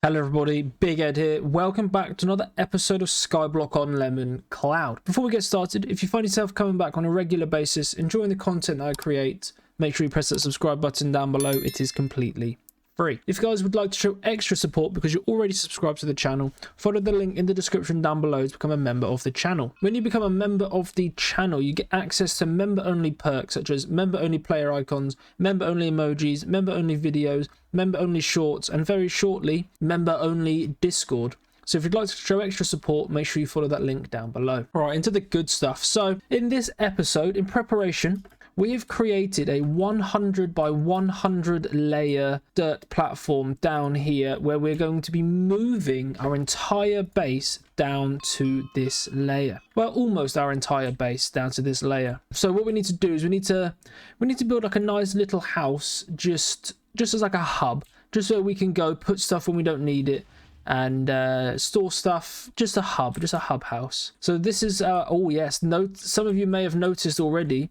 Hello everybody, Big Ed here. Welcome back to another episode of Skyblock on LemonCloud. Before we get started, if you find yourself coming back on a regular basis, enjoying the content that I create, make sure you press that subscribe button down below. It is completely free. If you guys would like to show extra support because you're already subscribed to the channel, follow the link in the description down below to become a member of the channel. When you become a member of the channel, you get access to member-only perks such as member-only player icons, member-only emojis, member-only videos, member-only shorts, and very shortly, member-only Discord. So if you'd like to show extra support, make sure you follow that link down below. All right, into the good stuff. So in this episode, in preparation, we have created a 100 by 100 layer dirt platform down here where we're going to be moving our entire base down to this layer. Well, almost our entire base down to this layer. So what we need to do is we need to build like a nice little house just as like a hub, just so we can go put stuff when we don't need it and store stuff. Just a hub house. So this is oh yes, some of you may have noticed already,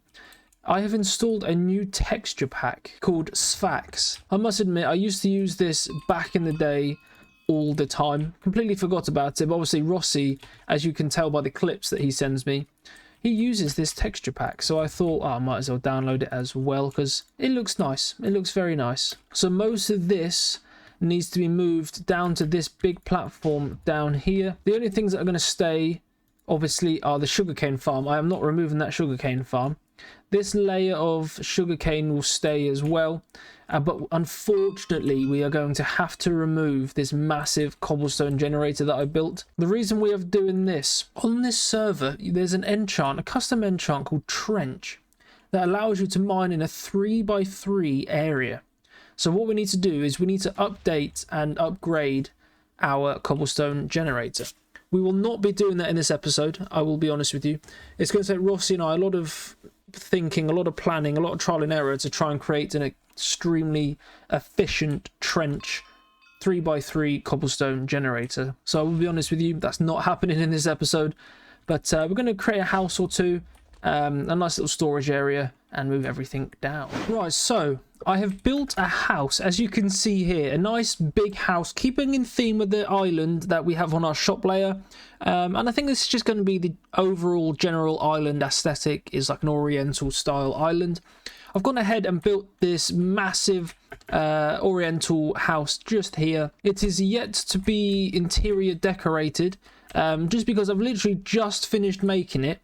I have installed a new texture pack called Sphax. I must admit, I used to use this back in the day all the time. Completely forgot about it, but obviously Rossy, as you can tell by the clips that he sends me, he uses this texture pack. So I thought, I might as well download it as well because it looks nice. It looks very nice. So most of this needs to be moved down to this big platform down here. The only things that are going to stay, obviously, are the sugarcane farm. I am not removing that sugarcane farm. This layer of sugarcane will stay as well, but unfortunately we are going to have to remove this massive cobblestone generator that I built. The reason we are doing this, on this server there's an enchant, a custom enchant called Trench, that allows you to mine in a 3x3 area. So what we need to do is we need to update and upgrade our cobblestone generator. We will not be doing that in this episode, I will be honest with you. It's going to take Rossy and I a lot of thinking, a lot of planning, a lot of trial and error to try and create an extremely efficient trench 3x3 cobblestone generator. So I will be honest with you, that's not happening in this episode, but we're going to create a house or two, a nice little storage area, and move everything down. Right, so I have built a house, as you can see here, a nice big house, keeping in theme with the island that we have on our shop layer. And I think this is just going to be the overall general island aesthetic, is like an oriental style island. I've gone ahead and built this massive oriental house just here. It is yet to be interior decorated, just because I've literally just finished making it.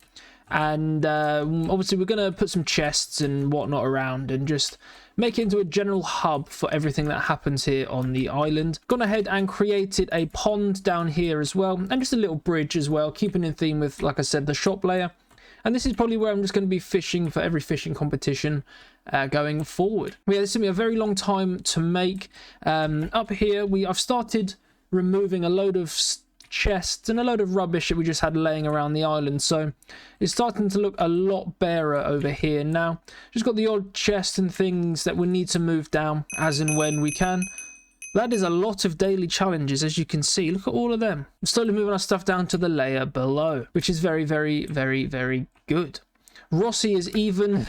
And obviously we're going to put some chests and whatnot around and just make it into a general hub for everything that happens here on the island. Gone ahead and created a pond down here as well, and just a little bridge as well, keeping in theme with, like I said, the shop layer. And this is probably where I'm just going to be fishing for every fishing competition going forward. Yeah, this is going to be a very long time to make. Up here, I've started removing a load of chests and a load of rubbish that we just had laying around the island, so it's starting to look a lot barer over here now. Just got the odd chest and things that we need to move down as and when we can. That is a lot of daily challenges, as you can see. Look at all of them. I'm slowly moving our stuff down to the layer below, which is very, very, very, very good. Rossy is even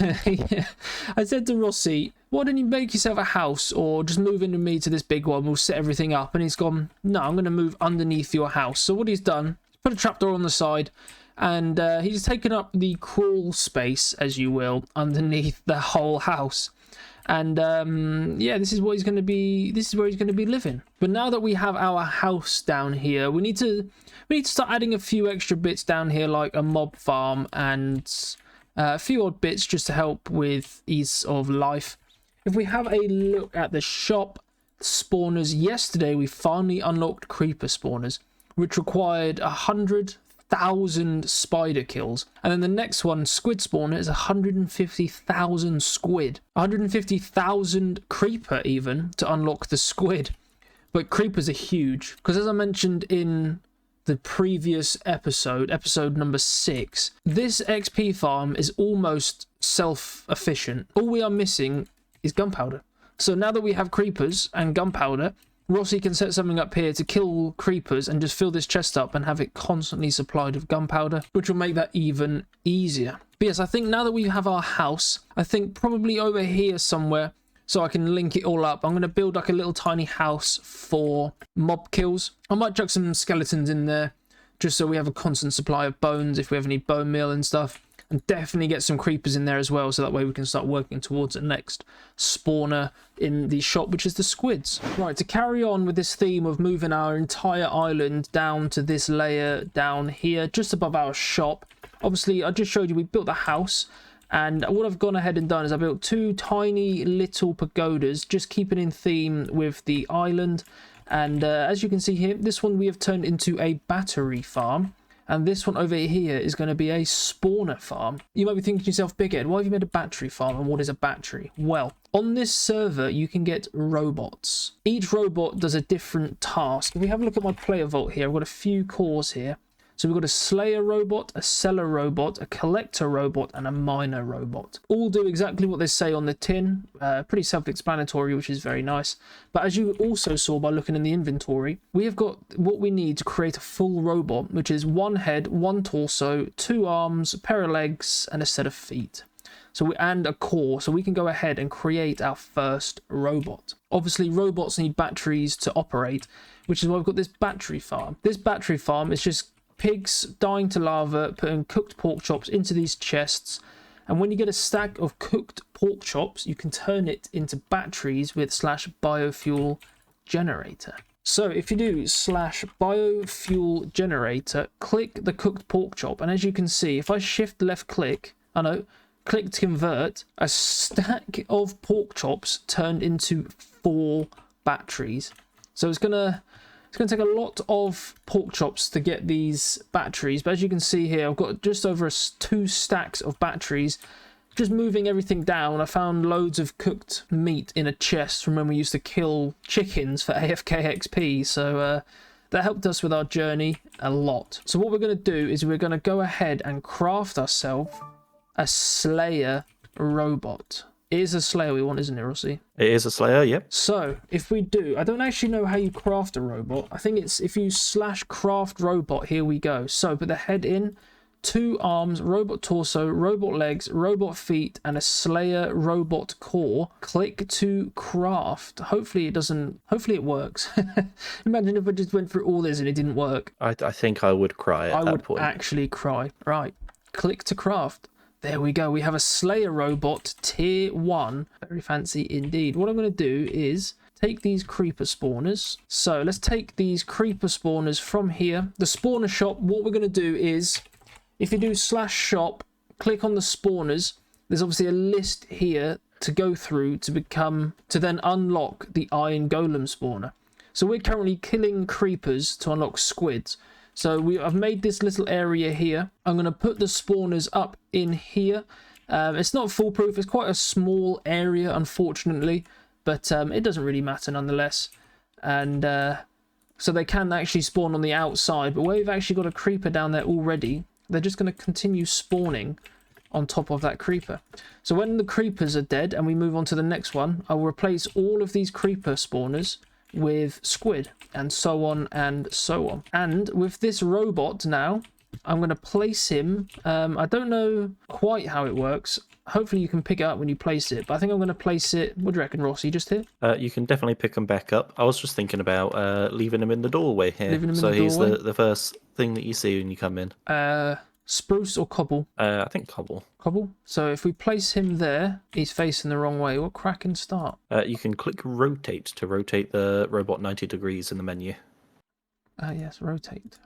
I said to Rossy, why don't you make yourself a house or just move in with me to this big one, we'll set everything up. And he's gone, no, I'm going to move underneath your house. So what he's done, put a trapdoor on the side, and he's taken up the crawl space, as you will, underneath the whole house. And yeah, this is what he's going to be, this is where he's going to be living. But now that we have our house down here, we need to start adding a few extra bits down here, like a mob farm and a few odd bits just to help with ease of life. If we have a look at the shop spawners, yesterday we finally unlocked creeper spawners, which required 100,000 spider kills. And then the next one, squid spawner, is 150,000 squid. 150,000 creeper even to unlock the squid. But creepers are huge, because as I mentioned in the previous episode number 6, this XP farm is almost self-efficient. All we are missing is gunpowder. So now that we have creepers and gunpowder, Rossy can set something up here to kill creepers and just fill this chest up and have it constantly supplied with gunpowder, which will make that even easier. But yes, I think now that we have our house, I think probably over here somewhere so I can link it all up. I'm going to build like a little tiny house for mob kills. I might chuck some skeletons in there just so we have a constant supply of bones if we ever need bone meal and stuff. And definitely get some creepers in there as well, so that way we can start working towards the next spawner in the shop, which is the squids. Right, to carry on with this theme of moving our entire island down to this layer down here, just above our shop. Obviously, I just showed you we built the house, and what I've gone ahead and done is I built 2 tiny little pagodas, just keeping in theme with the island. And as you can see here, this one we have turned into a battery farm. And this one over here is going to be a spawner farm. You might be thinking to yourself, Big Ed, why have you made a battery farm and what is a battery? Well, on this server, you can get robots. Each robot does a different task. If we have a look at my player vault here, I've got a few cores here. So we've got a slayer robot, a seller robot, a collector robot, and a miner robot. All do exactly what they say on the tin. Pretty self-explanatory, which is very nice. But as you also saw by looking in the inventory, we have got what we need to create a full robot, which is 1 head, 1 torso, 2 arms, a pair of legs, and a set of feet. And a core, so we can go ahead and create our first robot. Obviously, robots need batteries to operate, which is why we've got this battery farm. This battery farm is just pigs dying to lava, putting cooked pork chops into these chests, and when you get a stack of cooked pork chops, you can turn it into batteries with /biofuel generator. So if you do /biofuel generator, click the cooked pork chop, and as you can see, if I shift left click, click to convert, a stack of pork chops turned into 4 batteries. So it's gonna take a lot of pork chops to get these batteries, but as you can see here, I've got just over 2 stacks of batteries. Just moving everything down, I found loads of cooked meat in a chest from when we used to kill chickens for AFK XP, so that helped us with our journey a lot. So what we're going to do is we're going to go ahead and craft ourselves a slayer robot. It is a slayer we want, isn't it, Rossy? It is a slayer, yep. So, if we do, I don't actually know how you craft a robot. I think it's if you /craft robot, here we go. So, put the head in, 2 arms, robot torso, robot legs, robot feet, and a slayer robot core. Click to craft. Hopefully it works. Imagine if I just went through all this and it didn't work. I think I would cry at that point. I would actually cry. Right, click to craft. There we go. We have a slayer robot tier 1. Very fancy indeed. What I'm going to do is take these creeper spawners. So let's take these creeper spawners from here. The spawner shop, what we're going to do is, if you do /shop, click on the spawners. There's obviously a list here to go through to then unlock the iron golem spawner. So we're currently killing creepers to unlock squids. So I've made this little area here. I'm going to put the spawners up in here. It's not foolproof. It's quite a small area, unfortunately. But it doesn't really matter nonetheless. And so they can actually spawn on the outside. But where we've actually got a creeper down there already, they're just going to continue spawning on top of that creeper. So when the creepers are dead and we move on to the next one, I will replace all of these creeper spawners with squid, and so on and so on. And with this robot now, I'm going to place him. I don't know quite how it works. Hopefully you can pick it up when you place it, but I think I'm going to place it, what do you reckon, Rossy, just here? You can definitely pick him back up. I was just thinking about leaving him in the doorway here. So he's the first thing that you see when you come in. Spruce or cobble? I think cobble. Cobble? So if we place him there, he's facing the wrong way. What crack and start? You can click rotate to rotate the robot 90 degrees in the menu. Yes, rotate.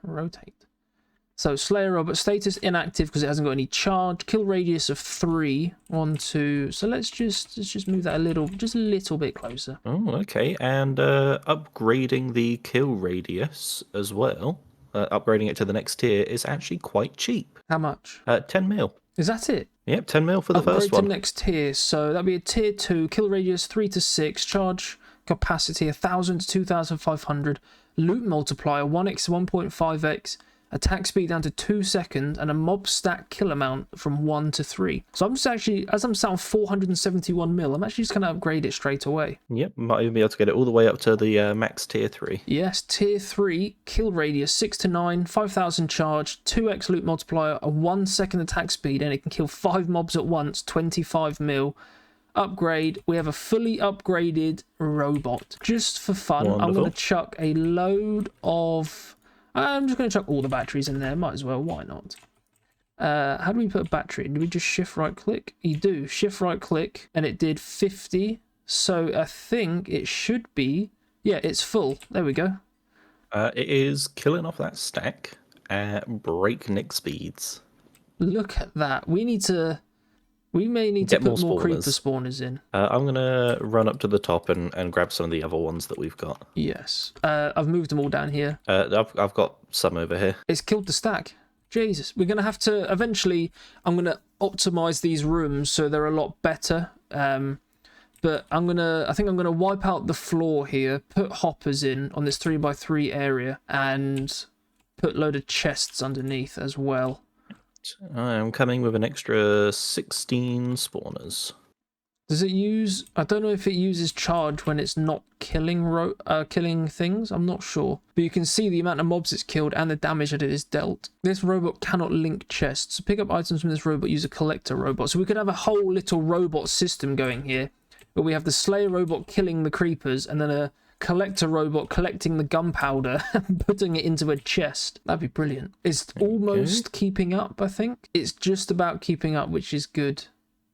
So Slayer robot status inactive because it hasn't got any charge. Kill radius of 3. 1, 2. So let's just move that just a little bit closer. Oh, okay. And upgrading the kill radius as well. Upgrading it to the next tier is actually quite cheap. How much? 10 mil. Is that it? Yep, 10 mil for the first one. Upgrade to next tier. So that'd be a tier 2. Kill radius 3 to 6. Charge capacity 1,000 to 2,500. Loot multiplier 1x 1.5x. Attack speed down to 2 seconds, and a mob stack kill amount from 1 to 3. So I'm just actually, as I'm sat on 471 mil, I'm actually just going to upgrade it straight away. Yep, might even be able to get it all the way up to the max tier 3. Yes, tier 3, kill radius 6 to 9, 5,000 charge, 2x loot multiplier, a 1 second attack speed, and it can kill 5 mobs at once, 25 mil. upgrade. We have a fully upgraded robot. Just for fun, Wonderful. I'm going to chuck a load of... I'm just going to chuck all the batteries in there. Might as well. Why not? How do we put a battery in? Do we just shift right click? You do. Shift right click. And it did 50. So I think it should be... Yeah, it's full. There we go. It is killing off that stack at breakneck speeds. Look at that. We may need to put more creeper spawners in. I'm going to run up to the top and grab some of the other ones that we've got. Yes. I've moved them all down here. I've got some over here. It's killed the stack. Jesus. We're going to have to... Eventually, I'm going to optimize these rooms so they're a lot better. But I think I'm going to wipe out the floor here, put hoppers in on this 3x3 area, and put a load of chests underneath as well. I'm coming with an extra 16 spawners. Does it use... I don't know if it uses charge when it's not killing things. I'm not sure. But you can see the amount of mobs it's killed and the damage that it has dealt. This robot cannot link chests. So pick up items from this robot, use a collector robot. So we could have a whole little robot system going here. But we have the Slayer robot killing the creepers, and then a collector robot collecting the gunpowder and putting it into a chest. That'd be brilliant. It's almost keeping up, I think. It's just about keeping up, which is good.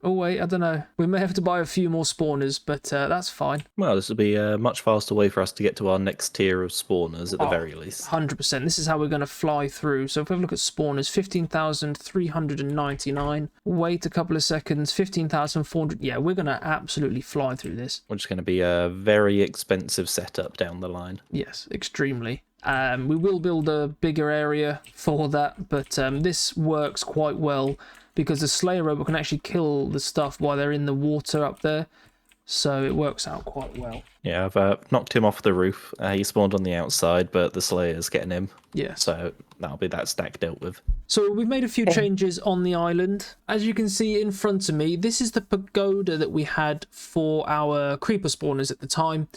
Oh, wait, I don't know. We may have to buy a few more spawners, but that's fine. Well, this will be a much faster way for us to get to our next tier of spawners at the very least. 100%. This is how we're going to fly through. So if we have a look at spawners, 15,399. Wait a couple of seconds, 15,400. Yeah, we're going to absolutely fly through this. Which is going to be a very expensive setup down the line. Yes, extremely. We will build a bigger area for that, but this works quite well because the Slayer robot can actually kill the stuff while they're in the water up there. So it works out quite well. Yeah, I've knocked him off the roof. He spawned on the outside, but the Slayer's getting him. Yeah. So that'll be that stack dealt with. So we've made a few changes on the island. As you can see in front of me, this is the pagoda that we had for our creeper spawners at the time.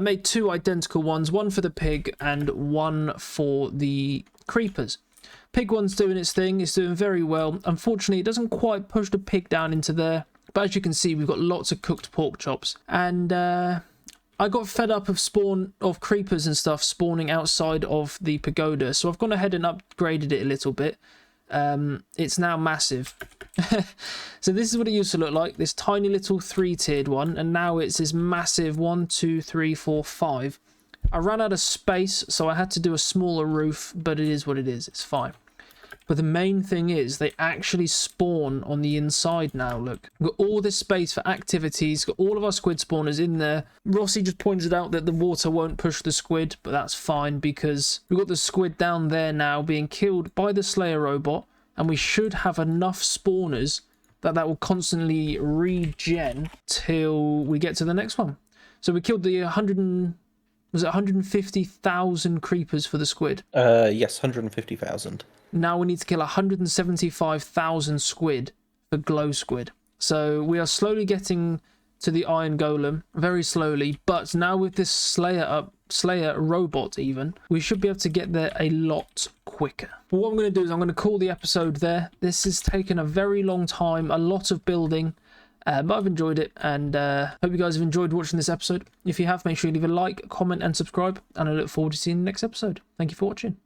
Made two identical ones, one for the pig and one for the creepers. Pig one's doing its thing, it's doing very well. Unfortunately, it doesn't quite push the pig down into there. But as you can see, we've got lots of cooked pork chops. And I got fed up of creepers and stuff spawning outside of the pagoda. So I've gone ahead and upgraded it a little bit. It's now massive. So this is what it used to look like, this tiny little 3-tiered one, and now it's this massive 1, 2, 3, 4, 5. I ran out of space, so I had to do a smaller roof, but it is what it is, it's fine. But the main thing is they actually spawn on the inside now. Look, we've got all this space for activities, got all of our squid spawners in there. Rossy just pointed out that the water won't push the squid, but that's fine because we've got the squid down there now being killed by the Slayer robot, and we should have enough spawners that will constantly regen till we get to the next one. So we killed the 150,000 creepers for the squid? Yes, 150,000. Now we need to kill 175,000 squid for glow squid. So we are slowly getting to the iron golem, very slowly, but now with this Slayer robot even, we should be able to get there a lot quicker. But what I'm going to do is I'm going to call the episode there. This has taken a very long time, a lot of building, but I've enjoyed it, and hope you guys have enjoyed watching this episode. If you have, make sure you leave a like, comment and subscribe, and I look forward to seeing you in the next episode. Thank you for watching.